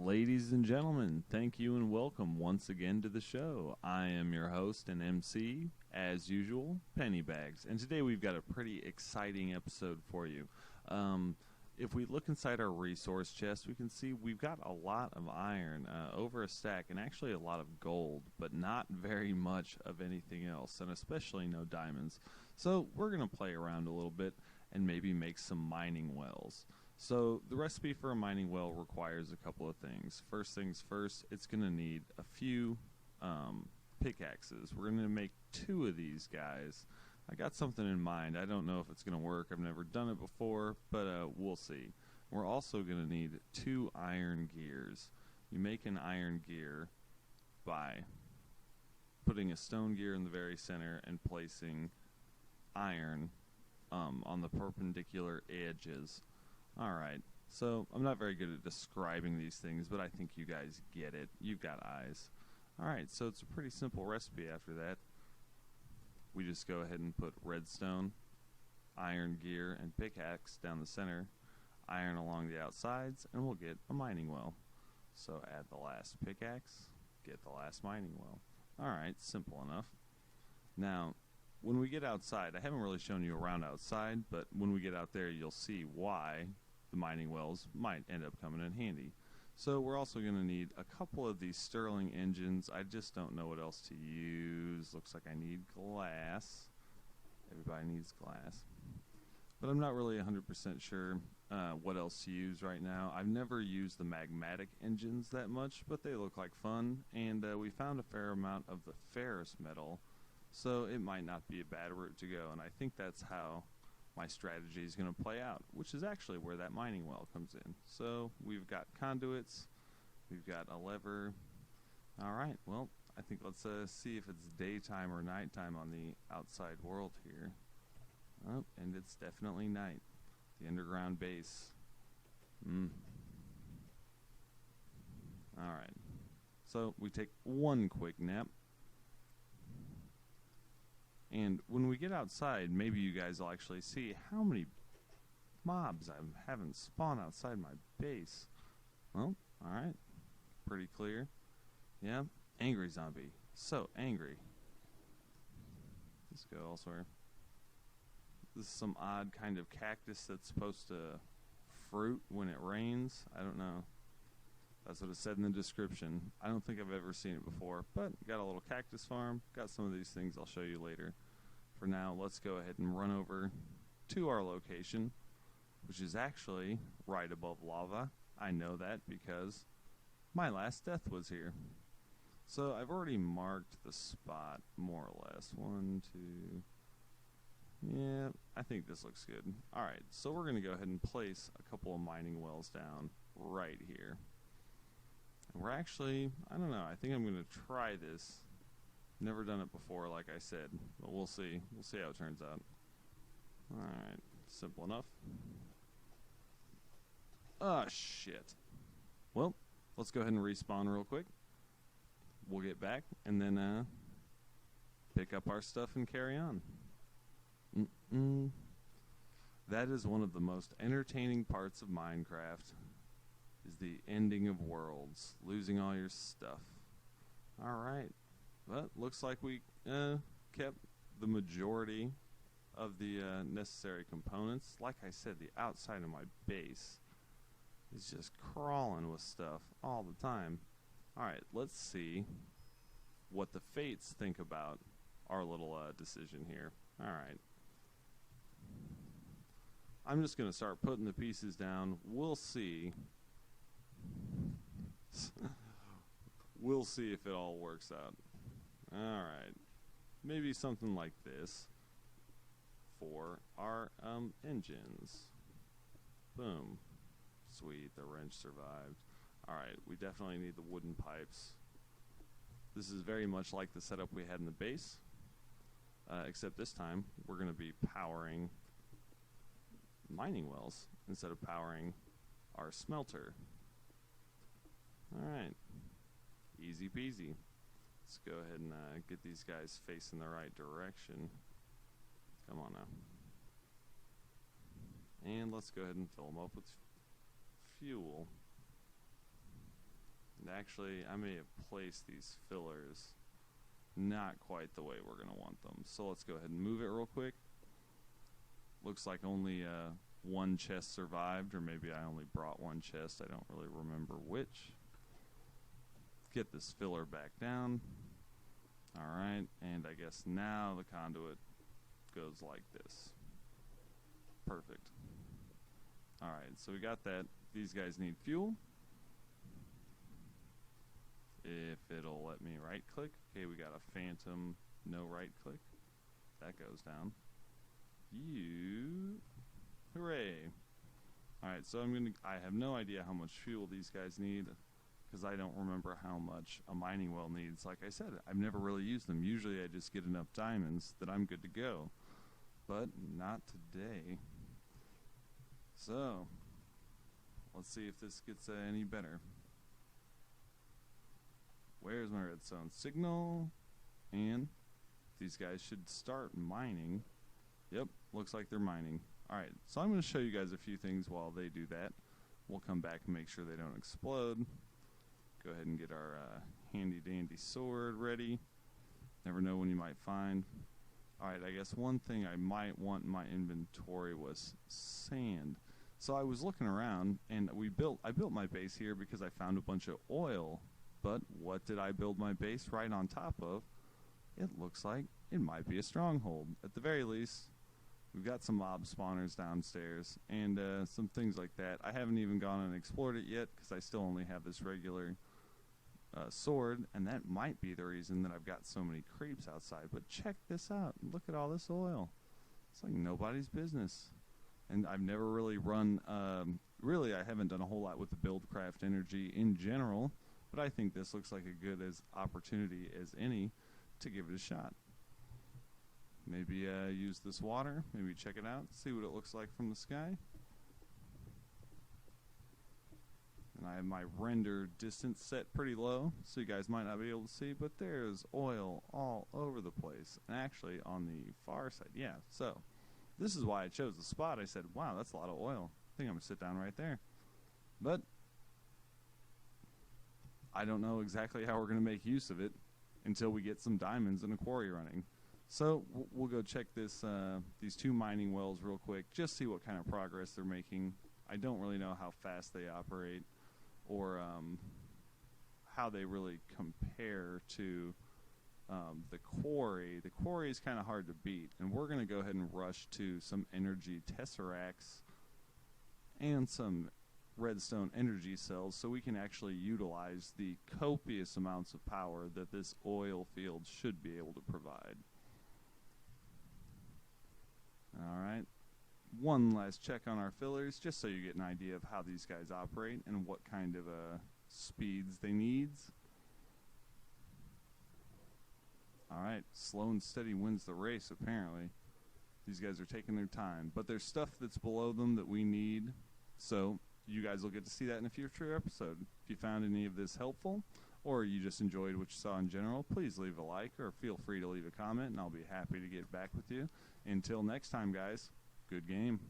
Ladies and gentlemen, thank you and welcome once again to the show. I am your host and MC, as usual, Pennybags, and today we've got a pretty exciting episode for you. If we look inside our resource chest, we can see we've got a lot of iron, over a stack, and actually a lot of gold, but not very much of anything else, and especially no diamonds. So we're going to play around a little bit and maybe make some mining wells. So the recipe for a mining well requires a couple of things. First things first, it's going to need a few pickaxes. We're going to make 2 of these guys. I got something in mind. I don't know if it's going to work. I've never done it before, but we'll see. We're also going to need 2 iron gears. You make an iron gear by putting a stone gear in the very center and placing iron on the perpendicular edges. Alright, so I'm not very good at describing these things, but I think you guys get it. You've got eyes. Alright, so it's a pretty simple recipe after that. We just go ahead and put redstone, iron gear, and pickaxe down the center, iron along the outsides, and we'll get a mining well. So add the last pickaxe, get the last mining well. Alright, simple enough. Now, when we get outside, I haven't really shown you around outside, but when we get out there, you'll see why the mining wells might end up coming in handy. So we're also going to need a couple of these Stirling engines. I just don't know what else to use. Looks like I need glass. Everybody needs glass. But I'm not really 100% sure what else to use right now. I've never used the magmatic engines that much, but they look like fun. And we found a fair amount of the ferrous metal, so it might not be a bad route to go. And I think that's how my strategy is going to play out, which is actually where that mining well comes in. So we've got conduits, we've got a lever. Alright, well, I think let's see if it's daytime or nighttime on the outside world here. Oh, and it's definitely night. The underground base. Alright, so we take one quick nap. And when we get outside, maybe you guys will actually see how many mobs I'm having spawn outside my base. Well, alright. Pretty clear. Yeah, angry zombie. So angry. Let's go elsewhere. This is some odd kind of cactus that's supposed to fruit when it rains. I don't know. That's what it said in the description. I don't think I've ever seen it before, but got a little cactus farm. Got some of these things I'll show you later. For now, let's go ahead and run over to our location, which is actually right above lava. I know that because my last death was here. So I've already marked the spot, more or less. 1, 2... Yeah, I think this looks good. Alright, so we're going to go ahead and place a couple of mining wells down right here. We're actually, I don't know, I think I'm going to try this. Never done it before, like I said, but we'll see. We'll see how it turns out. Alright, simple enough. Ah, shit. Well, let's go ahead and respawn real quick. We'll get back, and then pick up our stuff and carry on. That is one of the most entertaining parts of Minecraft. Is the ending of worlds, losing all your stuff. Alright, well, looks like we kept the majority of the necessary components. Like I said, the outside of my base is just crawling with stuff all the time. Alright, let's see what the fates think about our little decision here. Alright. I'm just going to start putting the pieces down. We'll see. We'll see if it all works out. Alright. Maybe something like this for our engines. Boom. Sweet, the wrench survived. Alright, we definitely need the wooden pipes. This is very much like the setup we had in the base, except this time we're going to be powering mining wells instead of powering our smelter. Alright, easy peasy. Let's go ahead and get these guys facing the right direction. Come on now. And let's go ahead and fill them up with fuel. Actually, I may have placed these fillers not quite the way we're going to want them. So let's go ahead and move it real quick. Looks like only one chest survived, or maybe I only brought one chest. I don't really remember which. Get this filler back down. Alright, and I guess now the conduit goes like this. Perfect. Alright, so we got that. These guys need fuel. If it'll let me right click. Okay, we got a phantom, no right click. That goes down. Hooray. Alright, so I have no idea how much fuel these guys need, because I don't remember how much a mining well needs. Like I said, I've never really used them. Usually I just get enough diamonds that I'm good to go. But not today. So, let's see if this gets any better. Where's my redstone signal? And these guys should start mining. Yep, looks like they're mining. Alright, so I'm going to show you guys a few things while they do that. We'll come back and make sure they don't explode. Go ahead and get our handy dandy sword ready. Never know when you might find. Alright, I guess one thing I might want in my inventory was sand. So I was looking around, and I built my base here because I found a bunch of oil. But what did I build my base right on top of? It looks like it might be a stronghold. At the very least, we've got some mob spawners downstairs and some things like that. I haven't even gone and explored it yet because I still only have this regular sword, and that might be the reason that I've got so many creeps outside. But check this out. Look at all this oil. It's like nobody's business. And I've never really run, really I haven't done a whole lot with the BuildCraft energy in general. But I think this looks like a good opportunity as any to give it a shot. Maybe use this water, maybe check it out, see what it looks like from the sky. And I have my render distance set pretty low, so you guys might not be able to see, but there's oil all over the place. And actually on the far side, yeah, so this is why I chose the spot. I said, wow, that's a lot of oil. I think I'm going to sit down right there. But I don't know exactly how we're going to make use of it until we get some diamonds and a quarry running. So we'll go check these two mining wells real quick, just see what kind of progress they're making. I don't really know how fast they operate or how they really compare to the quarry. The quarry is kind of hard to beat, and we're going to go ahead and rush to some energy tesseracts and some redstone energy cells so we can actually utilize the copious amounts of power that this oil field should be able to provide. Alright, one last check on our fillers just so you get an idea of how these guys operate and what kind of speeds they need. Alright, slow and steady wins the race apparently. These guys are taking their time, but there's stuff that's below them that we need, so you guys will get to see that in a future episode. If you found any of this helpful, or you just enjoyed what you saw in general, please leave a like or feel free to leave a comment, and I'll be happy to get back with you. Until next time, guys, good game.